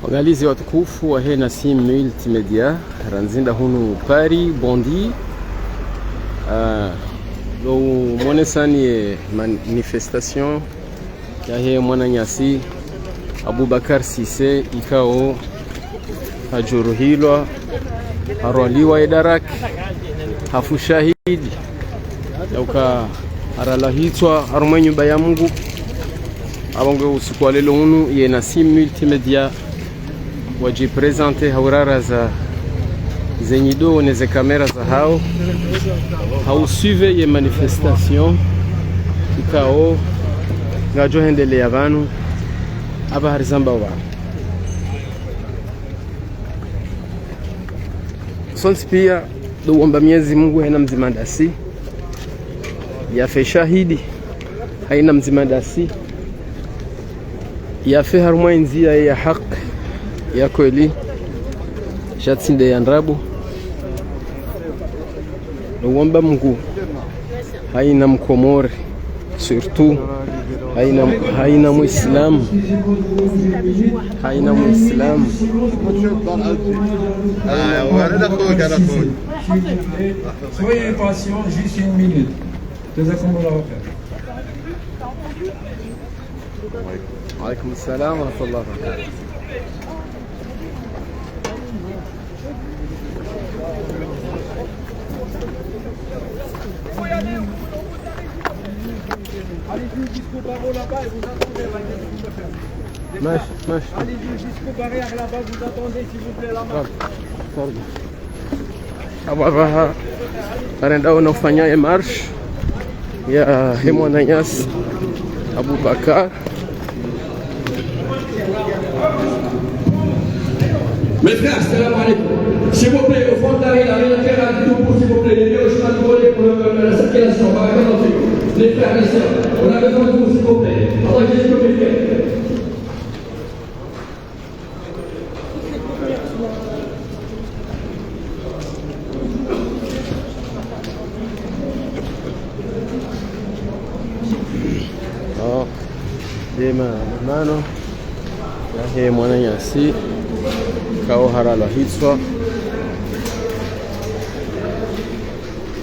Wangalizi watukufu wa Nassim Multimedia ranzinda hunu Paris Bondi do monesani manifestation ya mwana nyasi Abubakar Cissé ikao hajuruhilwa harwaliwa idarak hafu shahidi yauka haralahitwa harumwe nyumba ya Mungu abonge usiku wa lelo hunu ye Nassim Multimedia wajipresente haurara za zenyido neze kamera za hao suive ye manifestation ikao ngajo hendele abantu aba harizamba wa sonsi pia duomba Mwenyezi Mungu haina mzimandasi yafe shahidi haina mzimandasi yafe harumwa nzia ya haki ya kweli shatsinde ya ndrabu duomba Mungu haina mkomori surtout haina muislamu soyez patient juste une minute. Waalaikum salam wa rahmatullahi wa barakatuh. Allez-y jusqu'au barreau là-bas et vous attendez là. Allez-y jusqu'au barrière là-bas, vous attendez s'il vous plaît là-bas. Arenda unafanya marche ya mwana nyasi Abubakar. Mes frères, salam alaikum. S'il vous plaît, au fond de la rue, la tout pour s'il vous plaît, les deux chemins de voler pour la circulation. Les frères, les sœurs, on a besoin de vous, s'il vous plaît. Attendez, s'il vous plaît. Dema mano ya mwana nyasi kao harala hitswa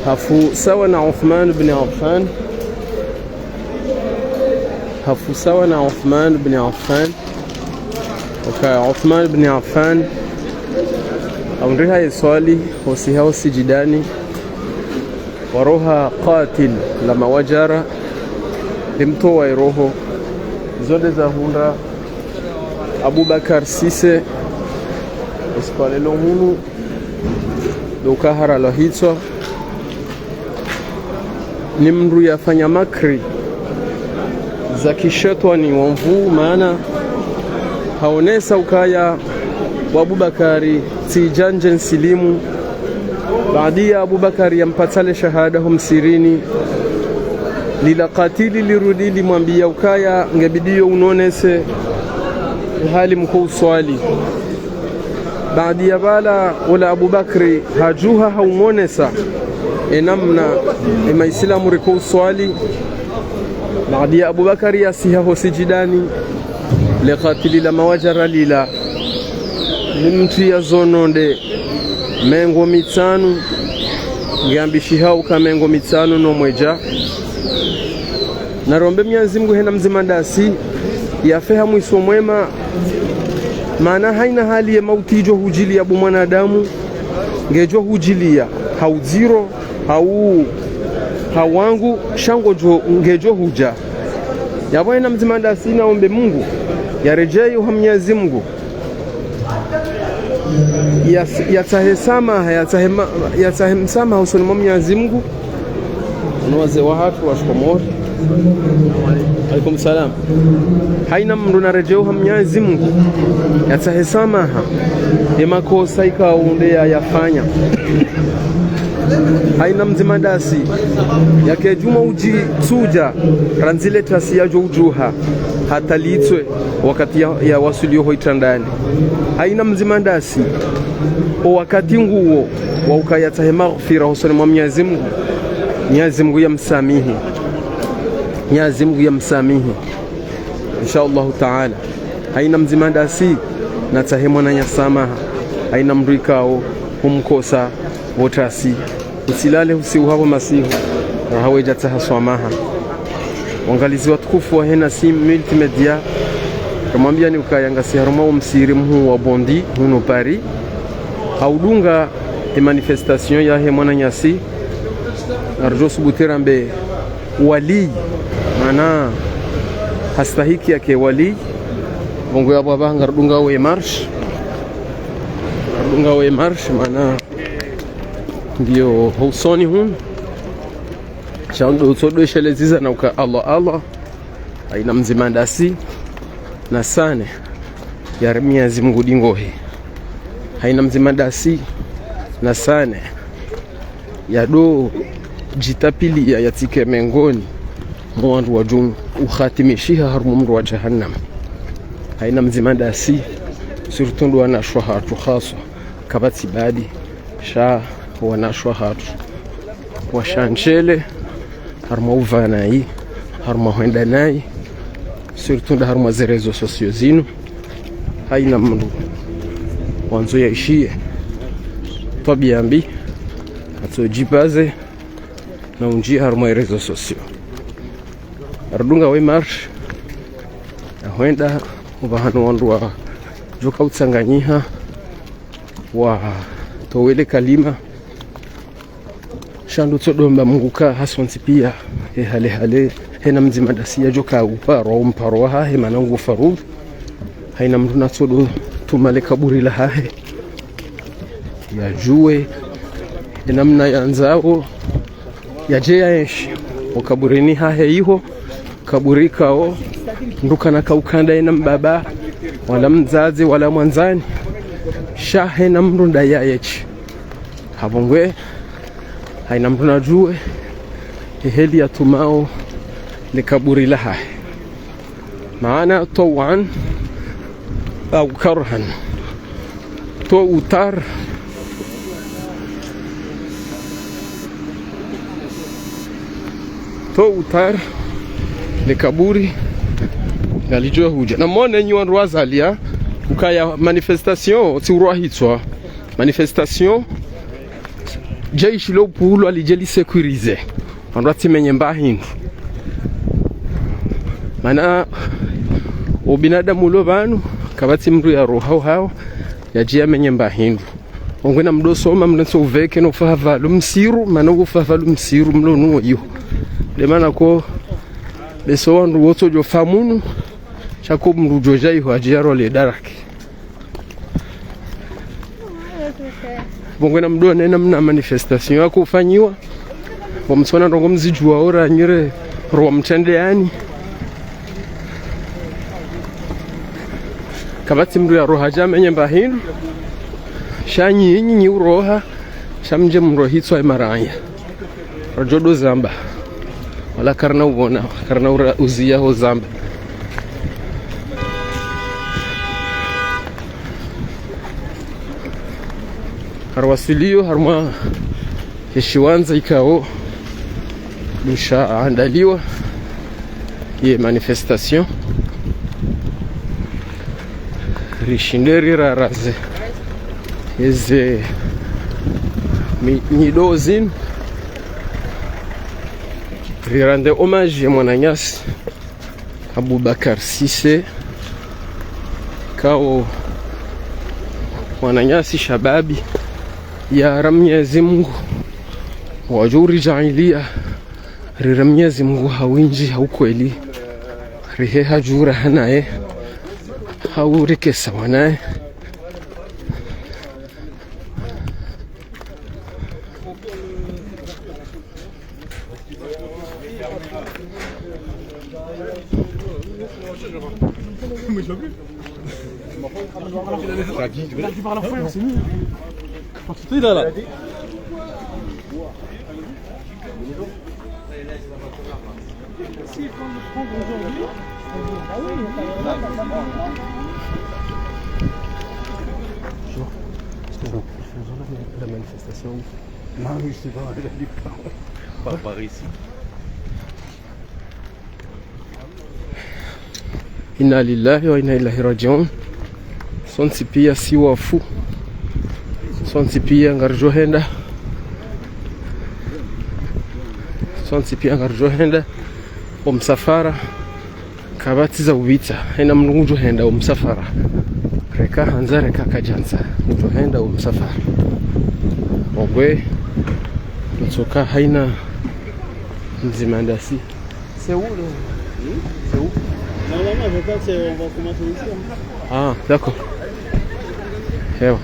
hafu sawa na Uthman ibn Affan Uthman ibn Affan amriha yaswali wasiha wasijidani waroha qatil lama wajara limtoa roho zote za hunda Abubakar Cissé eskwalelo hunu dokahara la hitwa ni mndu yafanya makri za kishetwani wamvu maana haonesa ukaya wa Abubakari tijanje nsilimu baadia Abubakari yampatale shahada humsirini lila katili lirudili mwambia ukaya ngebidio unonese hali mkuu swali baadi ya bala wala Abubakri hajuha haumonesa enamna imaislamu rikuu swali baadi ya Abubakari yasiha hosijidani lekatili la mawajara lila limtu ya zononde mengo mitanu ngeambishihau ka mengo mitanu no mweja narombe Mwenyezi Mungu hena mzimandasi yafeha mwiso mwema maana haina hali ya mautijo hujili ya bu mwanadamu ngejo hujilia hauziro hawangu shango jo ngejo huja yabo hena mzimandasi naombe Mungu yarejee wa Mwenyezi Mungu yatahemsama usoni mwa Mwenyezi Mungu unawaze wa hatu washkomori. Alaikum salam. Haina mndu narejeo ha Mwenyezi Mungu yatahesamaha ya makosa ikaunde yafanya haina mzimandasi yake juma uji tuja ranzile tasi ya ujuha hata litwe wakati ya wasulio hoitandani haina mzimandasi o wakati nguo wa ukayatahe maghfira husani mwa Mwenyezi Mungu Mwenyezi Mungu yamsamihi, Mwenyezi Mungu yamsamihi insha Allah taala. Haina mzimandasi na tahemwa na nyasamaha, haina mrikao humkosa wotasi usilale usiuhapo masihu rahaweja tahaswamaha. Wangalizi watukufu wa hena sim multimedia kamwambia ni ukayangasi haruma msiri mhu wa bondi huno Paris haudunga manifestation ya he mwana nyasi arjo subutira mbe wali mana hastahiki yake wali bongo ya baba ngardunga we marsh mana ndio husoni hun chando todo sheleziza na uka Allah aina mzimandasi na sane ya Mwenyezi Mungu dingohe haina mzimandasi na sane ya do jitapili ya yatike mengoni mwandu wa jum ukhatimishiha harumu mru wa jahannam. Haina mzimandasi surtundu wanashwa hatu khaswa kabati badi sha wanashwa hatu washanchele harma uvanai harma huendanai surtout harma zerezo sosio zinu haina mndu wanzo yaishie tabia mbi atojipaze na unji harma rezo sosio ardunga we marsh huenda ubahanu wandu wa joka utsanganyiha wa towele kalima shandu tsodomba munguka hasonsi pia hale hena mzimandasi ya joka uparo mparo hahe manangu farud haina mtu natsodo tumale kaburi la hahe ya juwe namna ya nzao ya jeyaeshi wakaburini hahe iho kaburikao nduka na kaukanda ina mbaba wala mzazi wala mwanzani shahe na mrunda yayechi habongwe haina mtu najue heli ya tumao ni kaburi laha maana tawan au karhan to utar ni kaburi ngalijua huja na mone nyuan rwazalia ukaya manifestation tiurwahitswa manifestation jaishi lo pulo alijeli sekurize andati menye mbahindu mana ubinadamu lo banu kabati mru ya roho hao yajia menye mbahindu ongwena mdosoma mnenso uveke no fahavalu msiru mana ufahavalu msiru mlo nuo yo le mana ko beso wandu woto jo famunu chako mru jojai ho ajia role daraki bongo na mdo nena mna manifestation yako ufanyiwa wamsona ndongo mzijua ora nyire ro mtende yani kabati mru ya roha jama nyemba hindu shanyi nyinyi uroha shamje mro hitswa maranya rojodo zamba wala karna ubona karna ura uzia ho zamba harwasilio harma heshiwanza ikao nisha andaliwa ye manifestation rishinderi raraze eze nidozin rirande hommage ya mwananyasi Abubakar Sise kao mwananyasi shababi ya Mwenyezi Mungu wajuri jailia rira Mwenyezi Mungu hawinji haukweli rihe hajura hanaye haurike sawa naye Tu parles en frère, c'est mieux. Quand tu es là. S'il faut le prendre aujourd'hui, ah oui, la manifestation. Non, oui, c'est pas, elle a dit pas. par ici. Inna lillahi wa inna ilaihi rajiun. Sonsi pia si wafu. Sonsi pia ngarjohenda. Sonsi pia ngarjohenda omsafara kabatiza ubita ina mnungu henda omsafara reka hanza reka kajanza njohenda omsafara ogwe nsoka haina nzimandasi c'est où là? C'est où? Normalement je pense qu'on va commencer ici. Ah d'accord. Hewa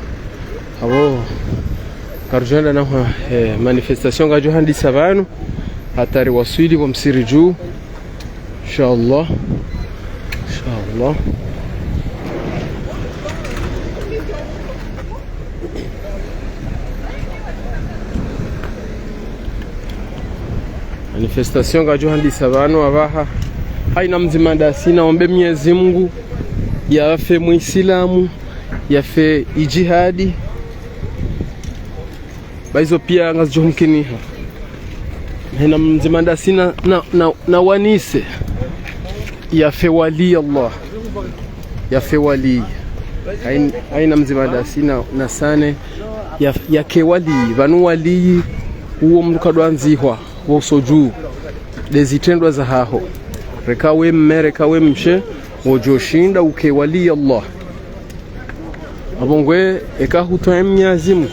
abo karjohenda na manifestation ga johandi sabanu hatari waswili wa msiri juu inshallah inshallah. Manifestation ga johandi sabanu abaha haina mzimandasi naombe Mwenyezi Mungu yafe muislamu yafe ijihadi baizo pia ngazijohumkini hena mzimandasi na wanise yafe wali Allah yafe wali haina mzimandasi na sane yake wali vanu wali uwo mkadwanzihwa wosoju dezitendwa za haho rekawe mme rekawe mshe wojoshinda uke wali Allah abongwe ekahutoe Mwenyezi Mungu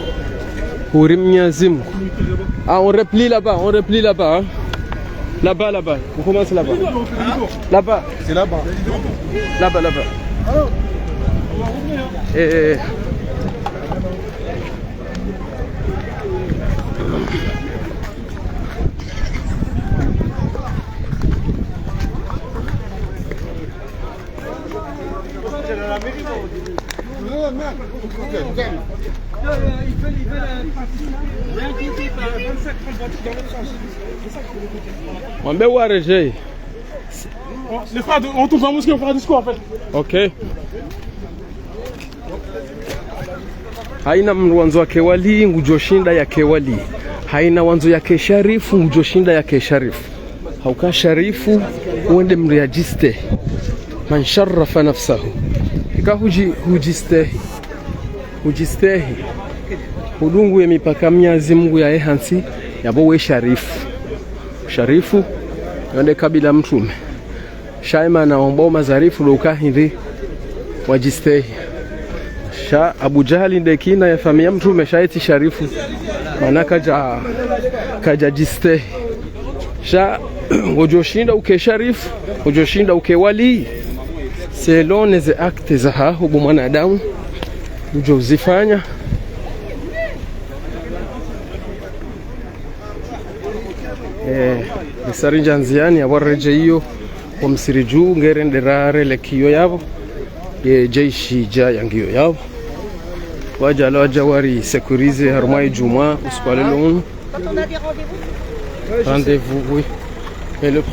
huri Mwenyezi Mungu. Ah, on replie là-bas, hein. Là-bas. On commence là-bas. Là-bas. C'est là-bas. Là-bas. Mwambie uareje. Les frères, on tourne en mosquée, on fera un discours en fait. Ok. Haina mwanzo wake wali ngujoshinda yake wali. Haina wanzo yake sharifu ngujoshinda yake sharifu. Hauka sharifu uende mreajiste. Man sharafa nafsahu. Ika hujistehi. Hudungu ya mipaka Mwenyezi Mungu ya ehansi yabo we sharifu yonde kabila mtume shaima na ombo mazarifu loka hindi wajistehi sha Abu Jahali ndekina ya familia mtume shaiti sharifu manaka kaja jistehi sha ujoshinda uke sharifu ujoshinda uke wali selon les actes za hahu mwanadamu ujozifanya sarinja nziani abareje iyo omsiriju ngerenderare lekiyo yabo jeshi ja yangiyo yabo waja wari sécuriser harmai juma uspale lon rendez-vous oui et le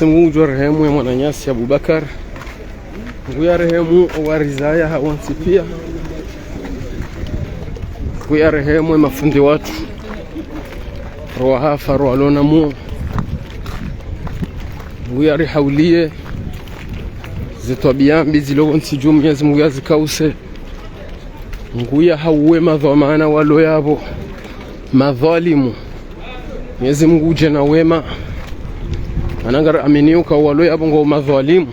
Mungu jua rehemu ya Mwananyasi Abubakar. Mungu ya rehemu wa Rizaya hawansi pia. Mungu ya rehemu ya mafundi watu. Roha hafa roha lona mu. Mungu ya rehaulie. Zitwabiambi zilogo nsiju Mwenyezi Mungu ya zikause. Mungu ya hauwe madhamana walo yabo. Madhalimu. Mwenyezi Mungu uje na wema. Anangara ameniuka walo yabo ngo madhalimu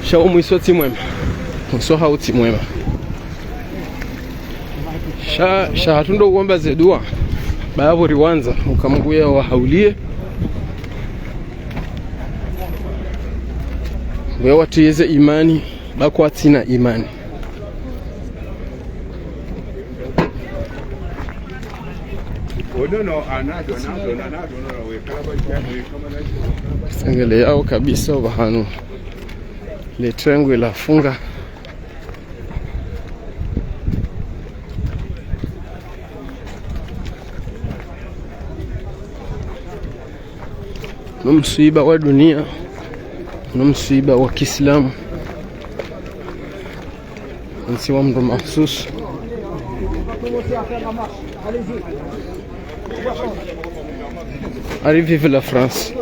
shao mwisoti mwema mso hauti mwema sha hatundo uomba zedua bayabo riwanza ukamguya wa haulie wewe watieze imani bako atina imani sengele yao kabisa bahanu le triangle la funga msiba wa dunia na msiba wa Kiislamu, si wa mtu mahsus. Allez, vive la France,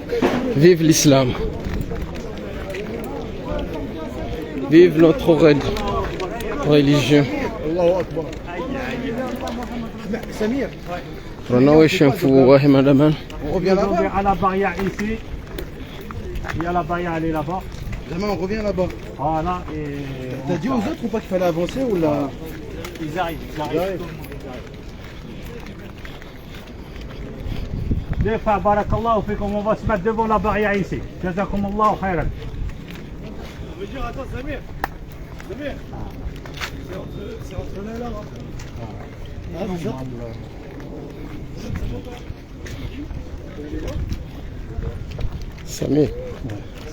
vive l'islam, vive notre religion. Samir, on revient à la barrière ici. Il y a la barrière, elle est là-bas. Jamais on revient là-bas. Voilà. T'as dit aux autres ou pas qu'il fallait avancer ou là? Ils arrivent. Des fois, barakallahu fikum, on va se mettre devant la barrière ici. Jazakumullahu khairan. On veut dire, attends, Samir. C'est entre là et là. سمير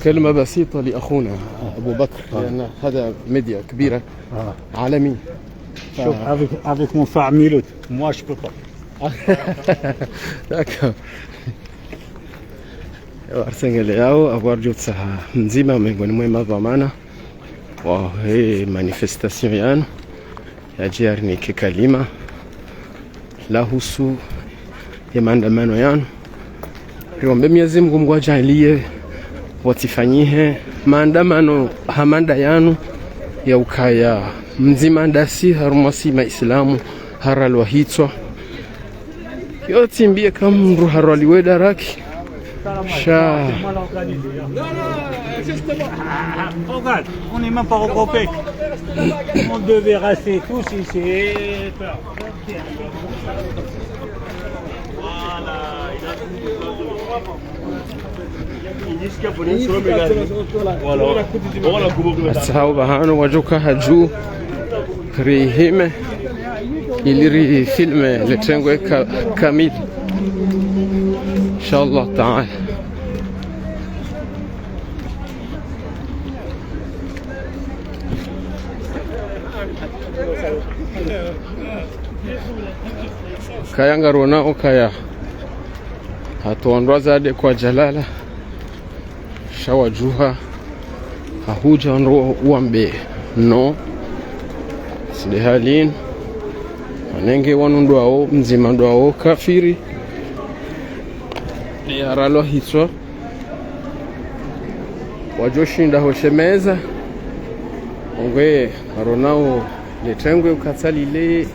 كلمة بسيطة لأخونا أبو بكر لأن هذا ميديا كبيرة عالمي. شوف avec mon frère Miloud, moi je peux pas. D'accord. Arsengele yao awarjo tsaha nzima miongoni mwa mavamana wa hii manifestation yanu ya jiarni kikalima lahusu ya maandamano yanu. Riombe Mwenyezi Mungu mwajalie watifanyihe maandamano hamanda yanu ya ukaya mzima ndasi harumasi maislamu haralwa hitwa yote mbie kama haraliwe daraki sha. Regarde, on n'est même pas regroupés. On devait rester tous ici. Asahau bahano wajuka haju rihime ili filme letengwe kamili inshallah taala. Kaya ngarona okaya hatuondwa zade kwa jalala shawajuha hahuja onro uambe no side halin anenge wanundwa ao mzima ndo ao kafiri ya ralo hitwa wajoshinda hoshemeza ongwe aronao letengwe ukatsalile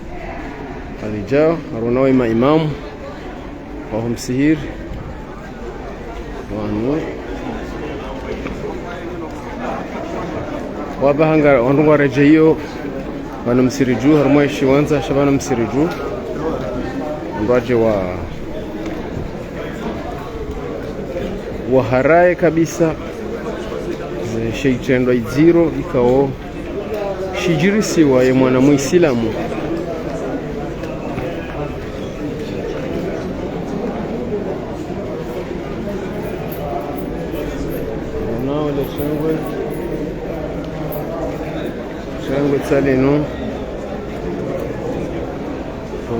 alijao aronao imamu wa msihir wanu wabahanga wanungwa rejeyo wana msiriju harumwe shiwanza shabana msiriju ndwaje wa haraye kabisa sheitendo iziro ikao shijirisiwa ye mwana muislamu nao le shangwe tsaleno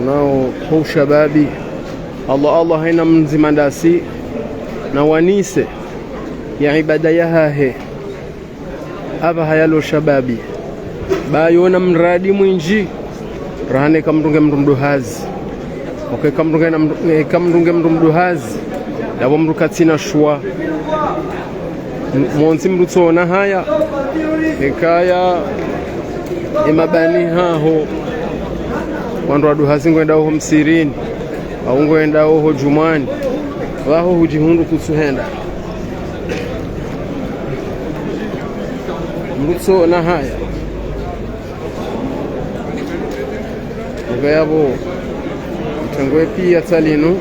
nao kwa shababi Allah haina mzimandasi na wanise ya ibada yahahe aba hayalo shababi bayona mradi mwinji rahane kamrunge mrumduhazi okay kamrunge mrumduhazi dabo mrukatina shwa monzi mrutsona haya ekaya emabani haho wandu waduhazi ngwenda ho msirini au ngwenda ho jumani waho hujihundu kutsuhenda mrutso na haya ngayabo tangwe pia talino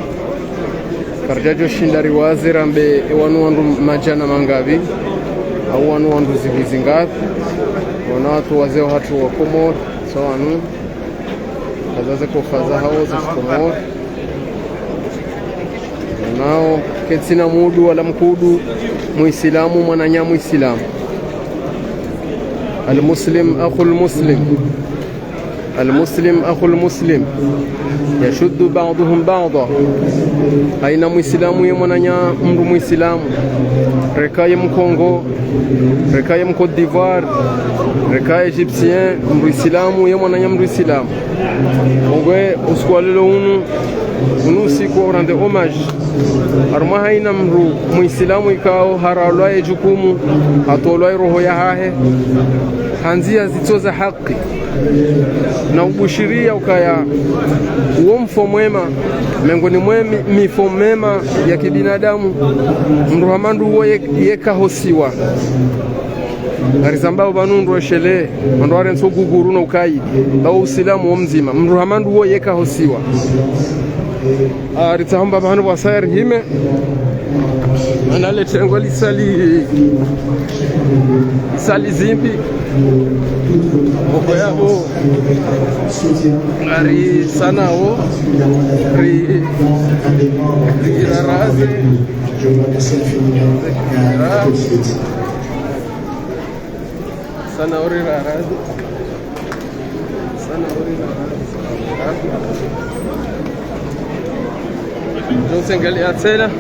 karjajo shindari wazirambe wanu wandu majana mangavi au wanu wandu zivizi ngapi wana watu wazeo hatu wa Komoro so wanu kazaze kufaza hao za Komoro nao ketsina mudu wala mkudu muislamu mwananya muislamu almuslim akhul muslim المسلم أخو المسلم يشد بعضهم بعضا aina muislamu yemonanya mndu muislamu rekaye mkongo rekaye mcote d'ivoire rekaye egyptien mndu islamu yemonanya mndu islamu ongwe uskwalelo unu usiku urande homage arma haina mndu muislamu ikao haralwaye jukumu atolwaye roho ya hahe hanzia zitoza haki na ubushiria ukaya uo mfo mwema miongoni mwe mifo mema ya kibinadamu mndu hamandu uo yekahosiwa ngarizambao banundu eshele mndu arenso guguru na ukaidi bao usilamu mzima mndu hamandu uo yekahosiwa aritahamba bandu wasayar hime analetengwa lisali zimbi oko yabo ari sanao raraze sanao raraze Johnson gali atsela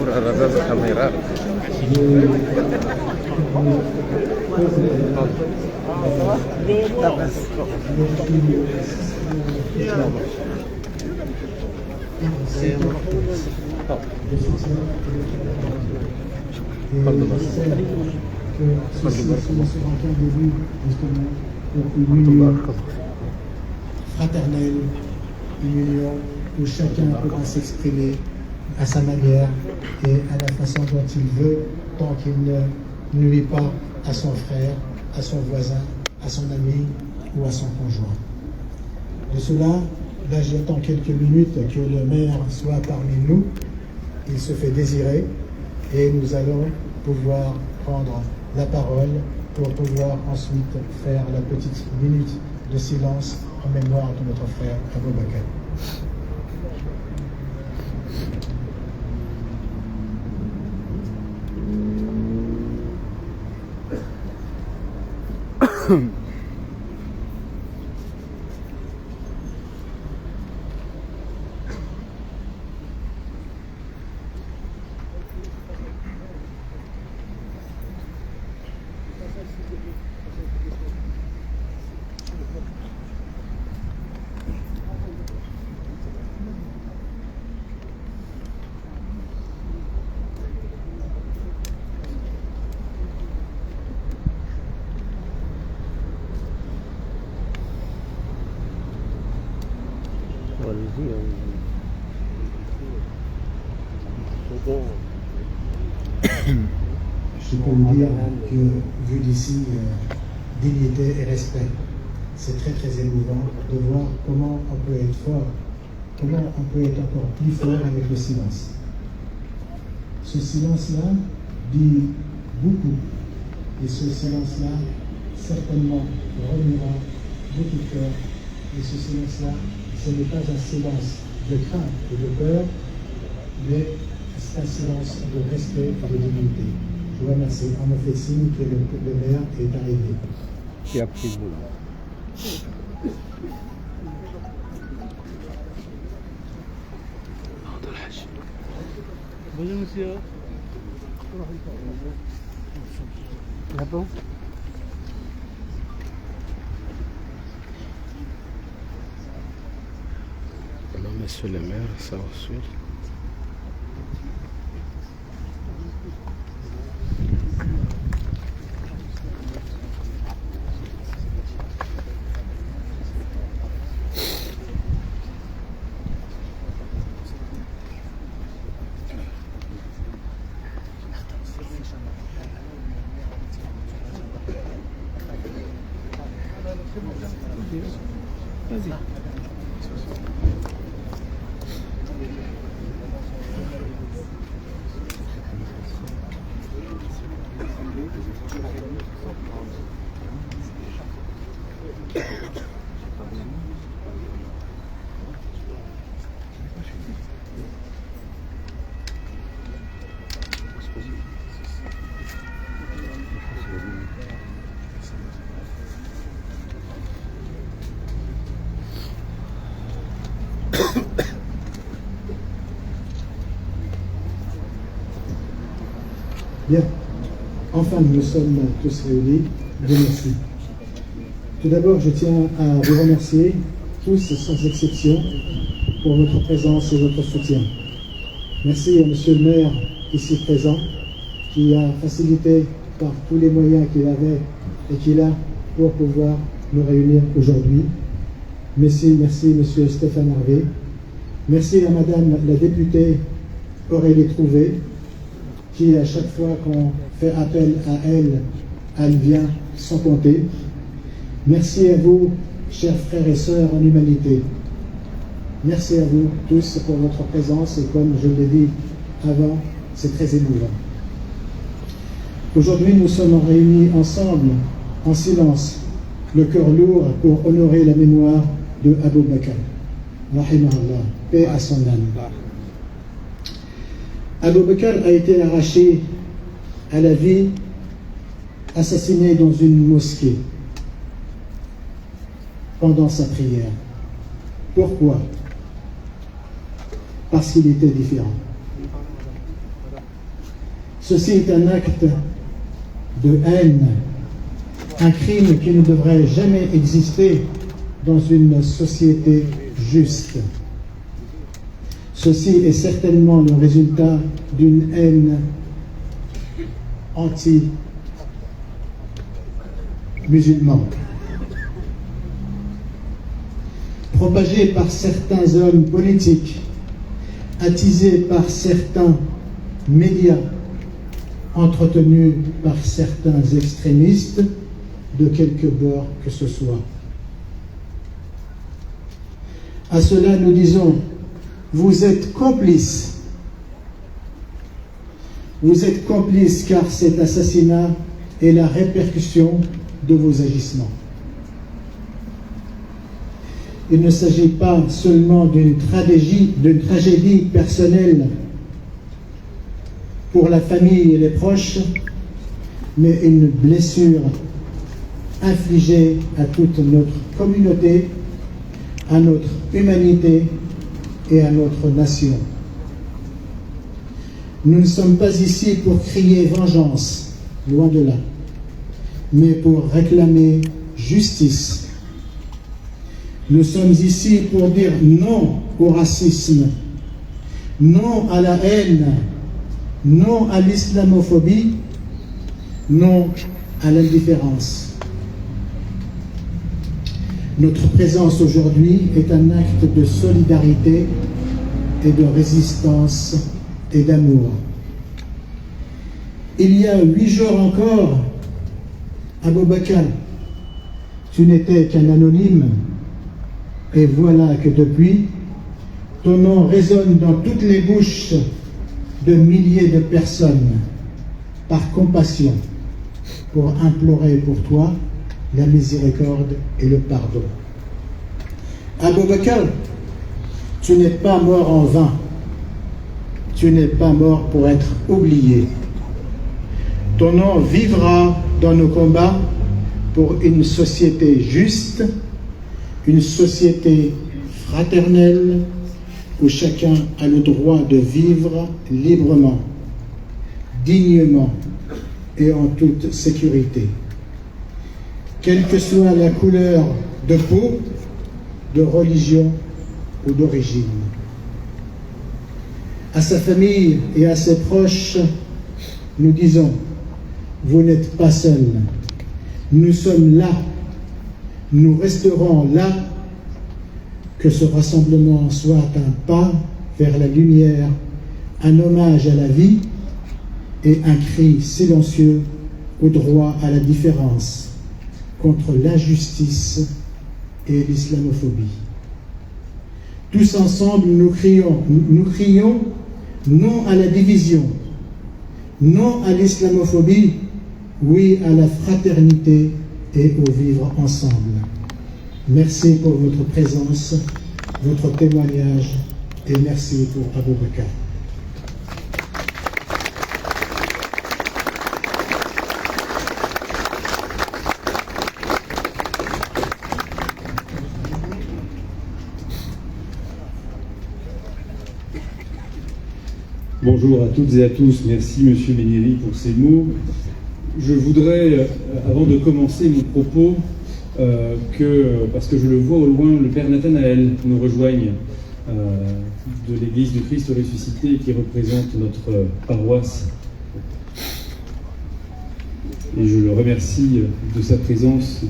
raraze kamera fraternelle, une union où chacun pourra s'exprimer à sa manière et à la façon dont il veut, tant qu'il ne nuit pas à son frère, à son voisin, à son ami ou à son conjoint. De cela, là j'attends quelques minutes que le maire soit parmi nous. Il se fait désirer et nous allons pouvoir prendre la parole pour pouvoir ensuite faire la petite minute de silence en mémoire de notre frère Aboubakar. Je peux vous dire que, vu d'ici, dignité et respect, c'est très très émouvant de voir comment on peut être fort, comment on peut être encore plus fort avec le silence. Ce silence-là dit beaucoup, et ce silence-là certainement remuera beaucoup de cœur, et ce silence-là, ce n'est pas un silence de crainte et de peur, mais c'est un silence de respect et de dignité. Je vous remercie. On me fait signe que le maire est arrivé. Qui a pris vous? Bonjour monsieur. Là-bas. Voilà, monsieur le maire, ça aussi. Vas-y. Bien. Enfin, nous sommes tous réunis. Dieu merci. Tout d'abord, je tiens à vous remercier, tous sans exception, pour votre présence et votre soutien. Merci à Monsieur le maire ici présent, qui a facilité par tous les moyens qu'il avait et qu'il a pour pouvoir nous réunir aujourd'hui. Merci Monsieur Stéphane Harvey. Merci à Madame la députée Aurélie Trouvé, qui à chaque fois qu'on fait appel à elle, elle vient sans compter. Merci à vous, chers frères et sœurs en humanité. Merci à vous tous pour votre présence et comme je l'ai dit avant, c'est très émouvant. Aujourd'hui, nous sommes réunis ensemble, en silence, le cœur lourd pour honorer la mémoire de Abou Bakr. Rahimahullah, paix à son âme. Abou Bakr a été arraché à la vie, assassiné dans une mosquée pendant sa prière. Pourquoi? Parce qu'il était différent. Ceci est un acte de haine, un crime qui ne devrait jamais exister dans une société juste. Ceci est certainement le résultat d'une haine anti-musulmane, propagée par certains hommes politiques, attisée par certains médias, entretenue par certains extrémistes de quelque bord que ce soit. À cela, nous disons, vous êtes complices. Vous êtes complices car cet assassinat est la répercussion de vos agissements. Il ne s'agit pas seulement d'une tragédie personnelle pour la famille et les proches, mais une blessure infligée à toute notre communauté, à notre humanité et à notre nation. Nous ne sommes pas ici pour crier vengeance, loin de là, mais pour réclamer justice. Nous sommes ici pour dire non au racisme, non à la haine, non à l'islamophobie, non à l'indifférence. Notre présence aujourd'hui est un acte de solidarité et de résistance et d'amour. Il y a 8 jours encore, Abou Bakr, tu n'étais qu'un anonyme, et voilà que depuis, ton nom résonne dans toutes les bouches de milliers de personnes, par compassion, pour implorer pour toi la miséricorde et le pardon. Abou Bakr, tu n'es pas mort en vain. Tu n'es pas mort pour être oublié. Ton nom vivra dans nos combats pour une société juste, une société fraternelle où chacun a le droit de vivre librement, dignement et en toute sécurité. Quelle que soit la couleur de peau, de religion ou d'origine. À sa famille et à ses proches, nous disons, vous n'êtes pas seuls. Nous sommes là. Nous resterons là. Que ce rassemblement soit un pas vers la lumière, un hommage à la vie et un cri silencieux au droit à la différence, contre l'injustice et l'islamophobie. Tous ensemble, nous crions non à la division, non à l'islamophobie, oui à la fraternité et au vivre ensemble. Merci pour votre présence, votre témoignage et merci pour Abou Bakr. Bonjour. Bonjour à toutes et à tous. Merci Monsieur Méniri pour ces mots. Je voudrais, avant de commencer mon propos, parce que je le vois au loin, le Père Nathanaël nous rejoigne de l'Église du Christ ressuscité qui représente notre paroisse. Et je le remercie de sa présence.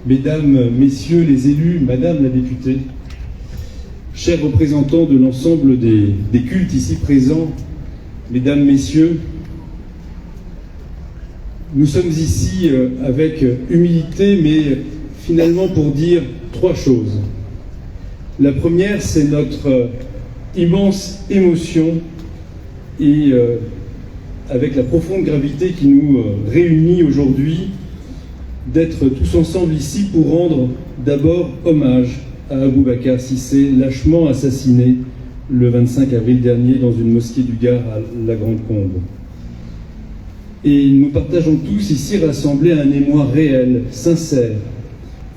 Mesdames, Messieurs les élus, Madame la députée, chers représentants de l'ensemble des cultes ici présents, Mesdames, Messieurs, nous sommes ici avec humilité, mais finalement pour dire trois choses. La première, c'est notre immense émotion et avec la profonde gravité qui nous réunit aujourd'hui, d'être tous ensemble ici pour rendre d'abord hommage à Aboubacar Cissé, lâchement assassiné le 25 avril dernier dans une mosquée du Gard à la Grande Combe. Et nous partageons tous ici rassemblés un émoi réel, sincère,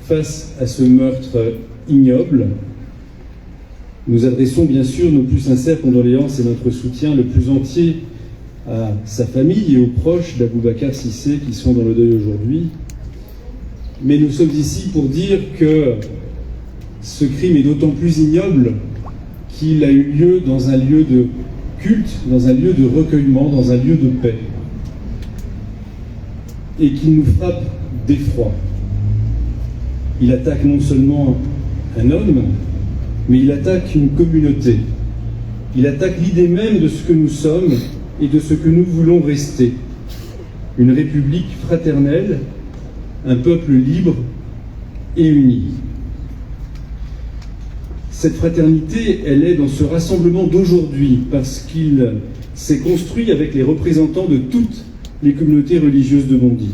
face à ce meurtre ignoble. Nous adressons bien sûr nos plus sincères condoléances et notre soutien le plus entier à sa famille et aux proches d'Aboubacar Cissé qui sont dans le deuil aujourd'hui. Mais nous sommes ici pour dire que ce crime est d'autant plus ignoble qu'il a eu lieu dans un lieu de culte, dans un lieu de recueillement, dans un lieu de paix. Et qu'il nous frappe d'effroi. Il attaque non seulement un homme, mais il attaque une communauté. Il attaque l'idée même de ce que nous sommes et de ce que nous voulons rester. Une république fraternelle, un peuple libre et uni. Cette fraternité, elle est dans ce rassemblement d'aujourd'hui parce qu'il s'est construit avec les représentants de toutes les communautés religieuses de Bondy.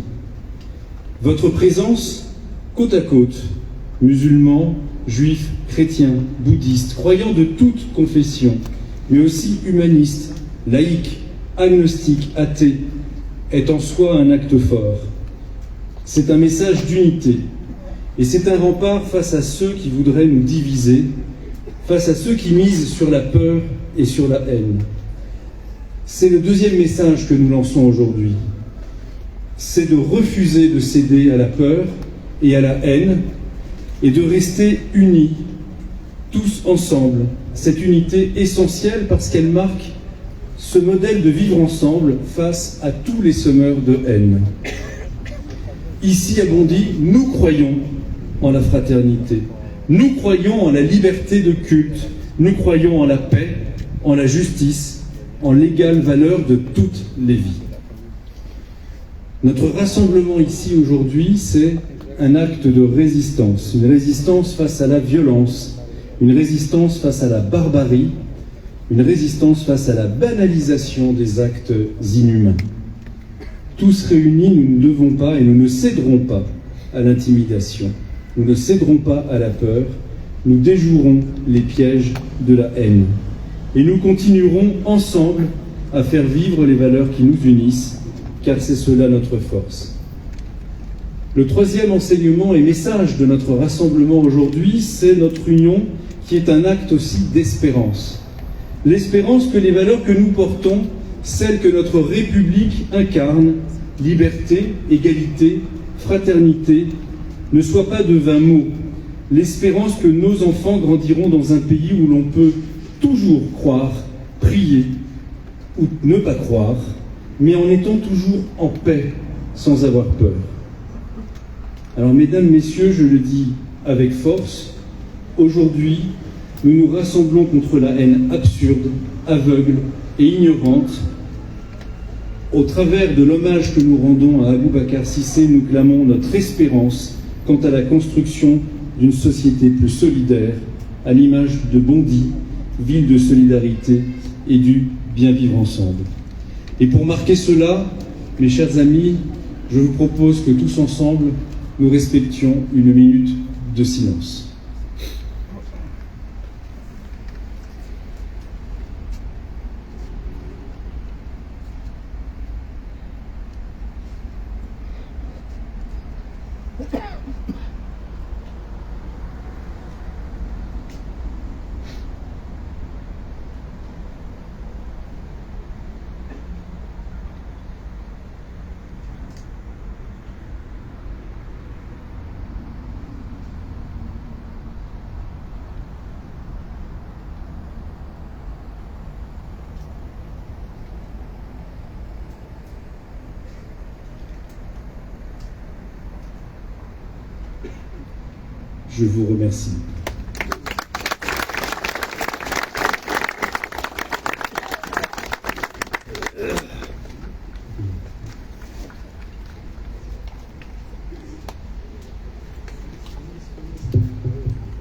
Votre présence, côte à côte, musulmans, juifs, chrétiens, bouddhistes, croyants de toute confession, mais aussi humanistes, laïcs, agnostiques, athées, est en soi un acte fort. C'est un message d'unité, et c'est un rempart face à ceux qui voudraient nous diviser, face à ceux qui misent sur la peur et sur la haine. C'est le deuxième message que nous lançons aujourd'hui. C'est de refuser de céder à la peur et à la haine, et de rester unis, tous ensemble. Cette unité essentielle parce qu'elle marque ce modèle de vivre ensemble face à tous les semeurs de haine. Ici à Bondy, nous croyons en la fraternité, nous croyons en la liberté de culte, nous croyons en la paix, en la justice, en l'égale valeur de toutes les vies. Notre rassemblement ici aujourd'hui, c'est un acte de résistance, une résistance face à la violence, une résistance face à la barbarie, une résistance face à la banalisation des actes inhumains. Tous réunis, nous ne devons pas et nous ne céderons pas à l'intimidation. Nous ne céderons pas à la peur. Nous déjouerons les pièges de la haine. Et nous continuerons ensemble à faire vivre les valeurs qui nous unissent, car c'est cela notre force. Le troisième enseignement et message de notre rassemblement aujourd'hui, c'est notre union qui est un acte aussi d'espérance. L'espérance que les valeurs que nous portons, celles que notre République incarne, liberté, égalité, fraternité, ne soient pas de vains mots. L'espérance que nos enfants grandiront dans un pays où l'on peut toujours croire, prier ou ne pas croire, mais en étant toujours en paix, sans avoir peur. Alors, mesdames, messieurs, je le dis avec force, aujourd'hui, nous nous rassemblons contre la haine absurde, aveugle et ignorante. Au travers de l'hommage que nous rendons à Aboubacar Cissé, nous clamons notre espérance quant à la construction d'une société plus solidaire, à l'image de Bondy, ville de solidarité et du bien vivre ensemble. Et pour marquer cela, mes chers amis, je vous propose que tous ensemble, nous respections une minute de silence. Je vous remercie.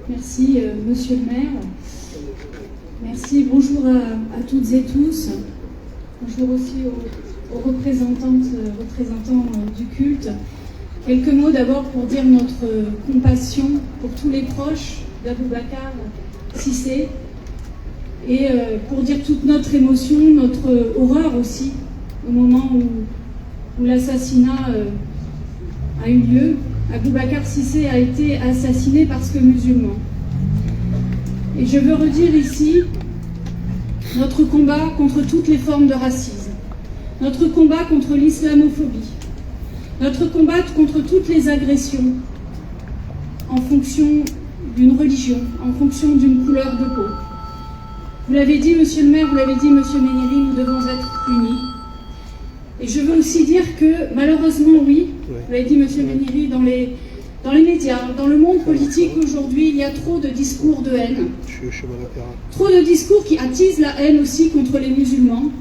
Merci, Monsieur le maire. Merci, bonjour à toutes et tous. Bonjour aussi aux représentants du culte. Quelques mots d'abord pour dire notre compassion pour tous les proches d'Aboubacar Cissé et pour dire toute notre émotion, notre horreur aussi au moment où l'assassinat a eu lieu. Aboubacar Cissé a été assassiné parce que musulman. Et je veux redire ici notre combat contre toutes les formes de racisme, notre combat contre l'islamophobie, notre combat contre toutes les agressions en fonction d'une religion, en fonction d'une couleur de peau. Vous l'avez dit, monsieur le maire, vous l'avez dit, monsieur Méniri, nous devons être unis. Et je veux aussi dire que, malheureusement, oui, vous l'avez dit, monsieur Méniri, dans les médias, dans le monde politique aujourd'hui, il y a trop de discours de haine. Trop de discours qui attisent la haine aussi contre les musulmans.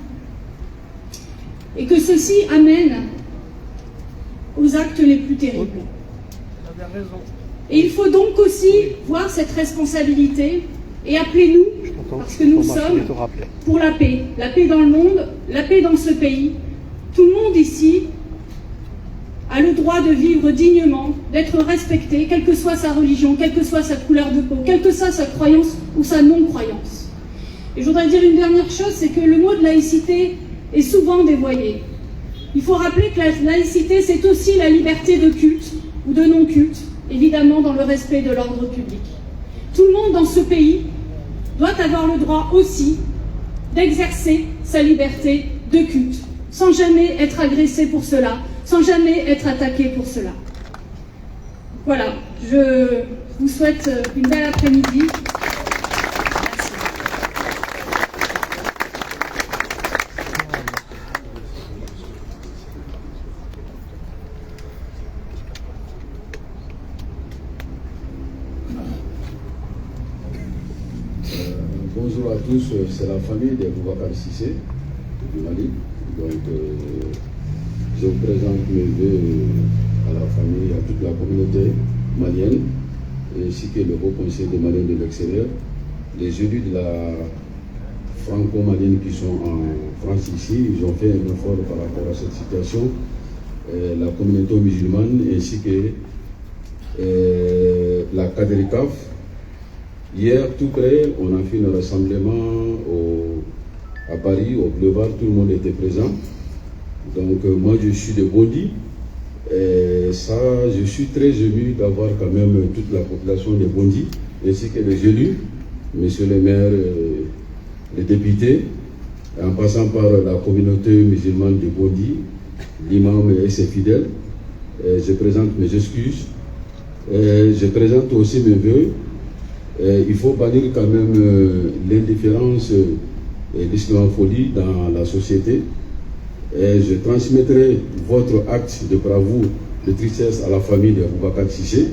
Et que ceci amène aux actes les plus terribles. Et il faut donc aussi voir cette responsabilité et appeler nous, parce que nous sommes pour la paix dans le monde, la paix dans ce pays. Tout le monde ici a le droit de vivre dignement, d'être respecté, quelle que soit sa religion, quelle que soit sa couleur de peau, quelle que soit sa croyance ou sa non-croyance. Et je voudrais dire une dernière chose, c'est que le mot de laïcité est souvent dévoyé. Il faut rappeler que la laïcité, c'est aussi la liberté de culte ou de non-culte, évidemment dans le respect de l'ordre public. Tout le monde dans ce pays doit avoir le droit aussi d'exercer sa liberté de culte, sans jamais être agressé pour cela, sans jamais être attaqué pour cela. Voilà, je vous souhaite une belle après-midi. Bonjour à tous, c'est la famille d'Aboubacar Cissé du Mali. Donc, je vous présente mes vœux à la famille, à toute la communauté malienne, ainsi que le Haut Conseil des Maliens de l'extérieur, les élus de la franco-malienne qui sont en France ici. Ils ont fait un effort par rapport à cette situation, la communauté musulmane ainsi que la CADERICAF. Hier, tout près, on a fait un rassemblement à Paris, au boulevard, tout le monde était présent. Donc moi je suis de Bondy, et ça, je suis très ému d'avoir quand même toute la population de Bondy, ainsi que les élus, monsieur le maire, les députés, en passant par la communauté musulmane de Bondy, l'imam et ses fidèles. Je présente mes excuses, je présente aussi mes vœux. Il faut bannir quand même l'indifférence et l'islamophobie dans la société. Et je transmettrai votre acte de bravoure, de tristesse à la famille d'Aboubacar Cissé,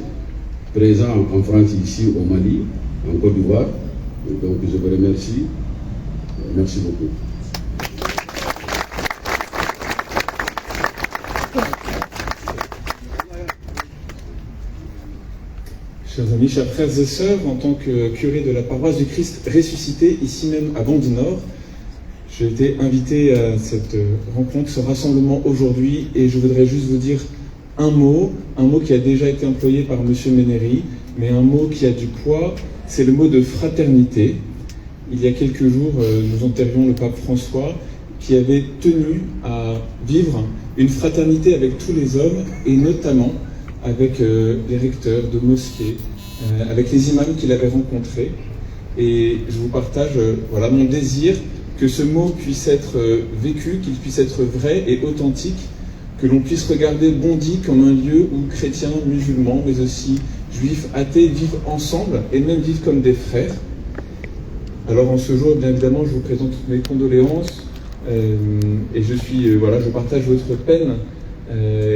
présent en France, ici au Mali, en Côte d'Ivoire. Donc je vous remercie. Merci beaucoup. Chers amis, chers frères et sœurs, en tant que curé de la paroisse du Christ ressuscité, ici même à Bondy Nord, j'ai été invité à cette rencontre, ce rassemblement aujourd'hui, et je voudrais juste vous dire un mot qui a déjà été employé par monsieur Méniri, mais un mot qui a du poids, c'est le mot de fraternité. Il y a quelques jours, nous enterrions le pape François, qui avait tenu à vivre une fraternité avec tous les hommes, et notamment avec les recteurs de mosquées, avec les imams qu'il avait rencontrés. Et je vous partage voilà, mon désir que ce mot puisse être vécu, qu'il puisse être vrai et authentique, que l'on puisse regarder Bondy comme un lieu où chrétiens, musulmans, mais aussi juifs, athées vivent ensemble et même vivent comme des frères. Alors en ce jour, bien évidemment, je vous présente toutes mes condoléances et je partage votre peine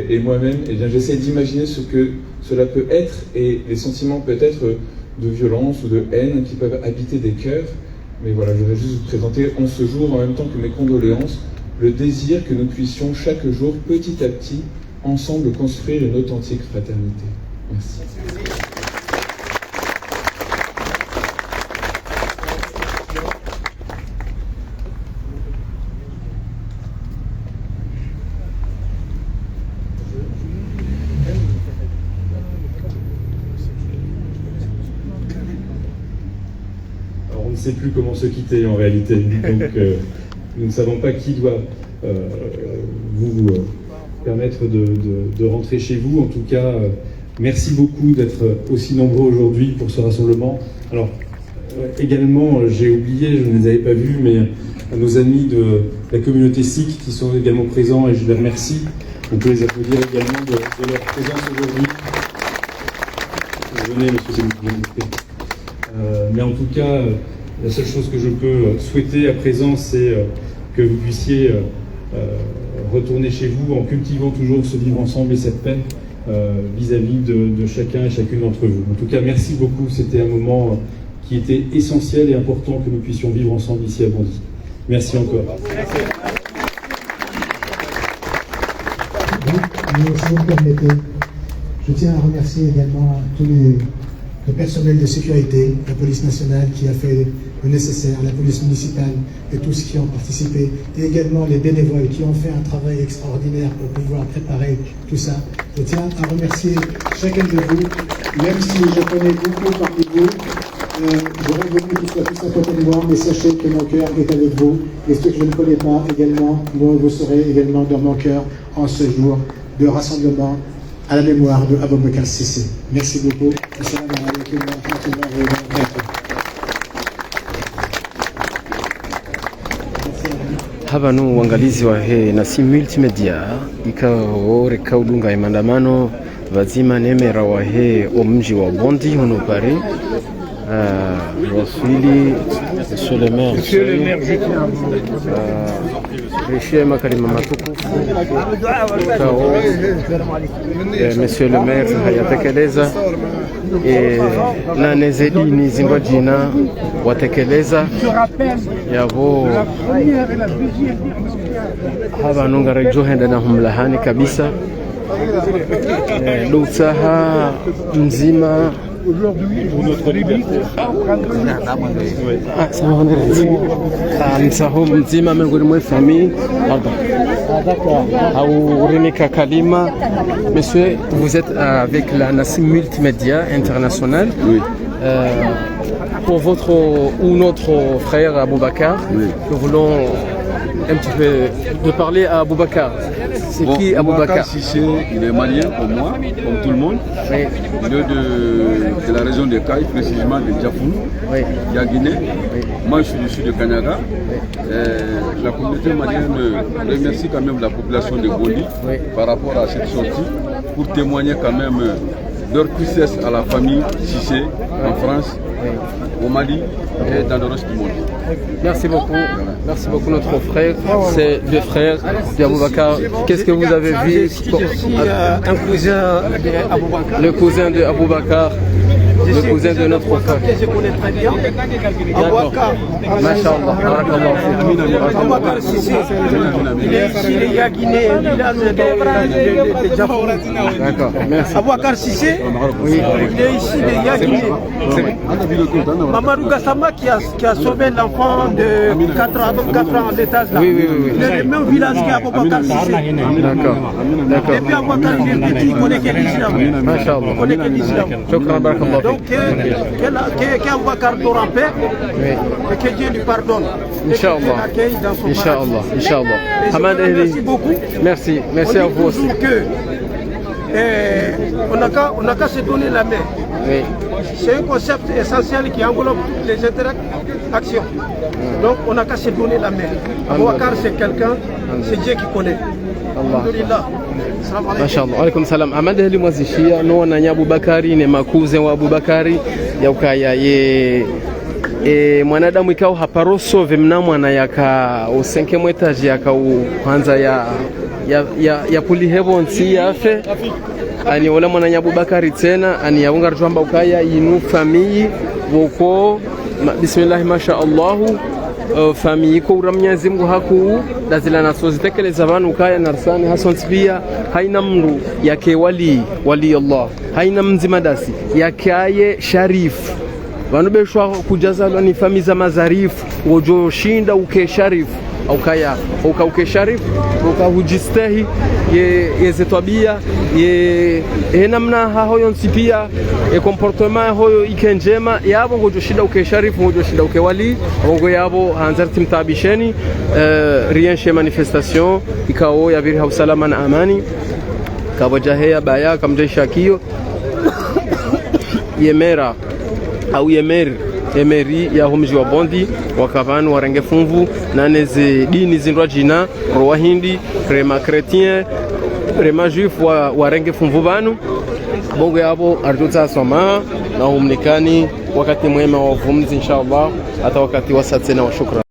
Et moi-même, eh bien, j'essaie d'imaginer ce que cela peut être et les sentiments peut-être de violence ou de haine qui peuvent habiter des cœurs. Mais voilà, je vais juste vous présenter en ce jour, en même temps que mes condoléances, le désir que nous puissions chaque jour, petit à petit, ensemble construire une authentique fraternité. Merci. Alors on ne sait plus comment se quitter en réalité, donc nous ne savons pas qui doit vous permettre de rentrer chez vous. En tout cas, merci beaucoup d'être aussi nombreux aujourd'hui pour ce rassemblement. Alors également, j'ai oublié, je ne les avais pas vus, mais à nos amis de la communauté sikh qui sont également présents, et je les remercie. On peut les applaudir également de leur présence aujourd'hui. Venez, monsieur, s'il vous plaît. Mais en tout cas, la seule chose que je peux souhaiter à présent, c'est que vous puissiez retourner chez vous en cultivant toujours ce vivre ensemble et cette paix vis-à-vis de chacun et chacune d'entre vous. En tout cas, merci beaucoup. C'était un moment qui était essentiel et important que nous puissions vivre ensemble ici à Bondy. Merci encore. Oui, si vous me permettez, je tiens à remercier également tous le personnel de sécurité, la police nationale qui a fait le nécessaire, la police municipale et tous qui ont participé, et également les bénévoles qui ont fait un travail extraordinaire pour pouvoir préparer tout ça. Je tiens à remercier chacun de vous, même si je connais beaucoup parmi vous, j'aurais voulu que ce soit tous à côté de moi, mais sachez que mon cœur est avec vous, et ceux que je ne connais pas également, moi vous serez également dans mon cœur en ce jour de rassemblement à la mémoire de Aboubacar Cissé. Merci beaucoup. Assalamu alaikum wa rahmatullahi wa barakatuh. Hapa ni uangalizi wa Nassim Multimedia ikao rekaudunga ya maandamano vazima nemera wa mji wa Bondy huno Paris. Wasili Monsieur le maire, je tiens à vous reheshima kalima matukufu kao Monsieur le maire hayatekeleza na nezedini zingwa jina watekeleza yabo haba nungara johenda na humlahani kabisa lutsaha mzima pour notre liberté. Msaho mzima miongoni mwa famille. Renika Kalima. Monsieur, vous êtes avec la Nassim Multimedia International. Oui. Pour votre ou notre frère Aboubacar, oui. Nous voulons un petit peu de parler à Aboubacar. C'est qui Aboubacar? Cissé, il est malien comme moi, comme tout le monde. Oui. Il est de la région de Caille, précisément de Djafoun, oui. Qui a Guinée. Oui. Moi, je suis du sud de Kanyaga. La communauté malienne remercie quand même la population de Bondy, oui. Par rapport à cette sortie, pour témoigner quand même leur tristesse à la famille Cissé en France, oui. Au Mali et dans le reste du monde. Merci beaucoup. Merci beaucoup notre frère. C'est le frère d'Aboubacar. Qu'est-ce que vous avez vu? Je suis un cousin d'Aboubacar. Le cousin d'Aboubacar. Le cousin de notre frère. Je connais très bien. Aboubacar. Masha'Allah. Aboubacar Cissé. Il est ici, il est à Guinée, village de Djafoun. D'accord, merci. Aboubacar Cissé, oui. Il est ici, il est à Guinée. Mamadou Gassama qui a sauvé l'enfant de 4 ans en l'étage là. Oui. Il est le même village qu'Aboubacar Cissé. D'accord. Et puis Aboubacar il est petit, il connaît que l'islam. Masha'Allah. Il connaît que l'islam. Donc qu'Aboubacar dort en paix et que Dieu lui pardonne. Inch'Allah. Merci beaucoup. Merci à vous aussi. On n'a qu'à se donner la main. Oui. C'est un concept essentiel qui englobe toutes les interactions. Donc on n'a qu'à se donner la main. Aboubacar c'est quelqu'un, c'est Dieu qui connaît. Alhamdulillah. Mashallah. Alaikum salam. Amanda heli mwazishia no na Abubakari ne makuze wa Abubakari ya ukaya ye mwanadamu ikao haparoso vemna mwana yaka usenke mwetaji yaka uanza ya ya kulihebo nsi yafe ani wala mwana Abubakari tena ani yaunga rjamba ukaya inu famii woko bismillah masha Allah famii ko uramnyazi Mungu haku dazila naso zitekeleza vanu ukaya narsani hason pia haina mndu yake wali Allah haina mzima dasi yake sharif vanu beshwa kujaza ni famii za mazarifu wojo shinda uke sharif au kaya uke sharif ukahujistahi ye zetwabia ye namna hoyo nsipia e comportement hoyo ikenjema yabo ngojo shida uke sharif ngojo shida uke wali ngo yabo hanzarti mtabisheni rien chez manifestation ikao ya viri hausalama na amani kabajahea baya kamjesha kio yemera au emeri ya humji wa bondi wakavanu warenge funvu naneze dini zindwa jina roa hindi rema chrétien rema juif warenge funvu vanu bongo yabo arjuta soma na humnikani wakati mwema wa vumzi inshallah hata wakati wa satena wa shukra.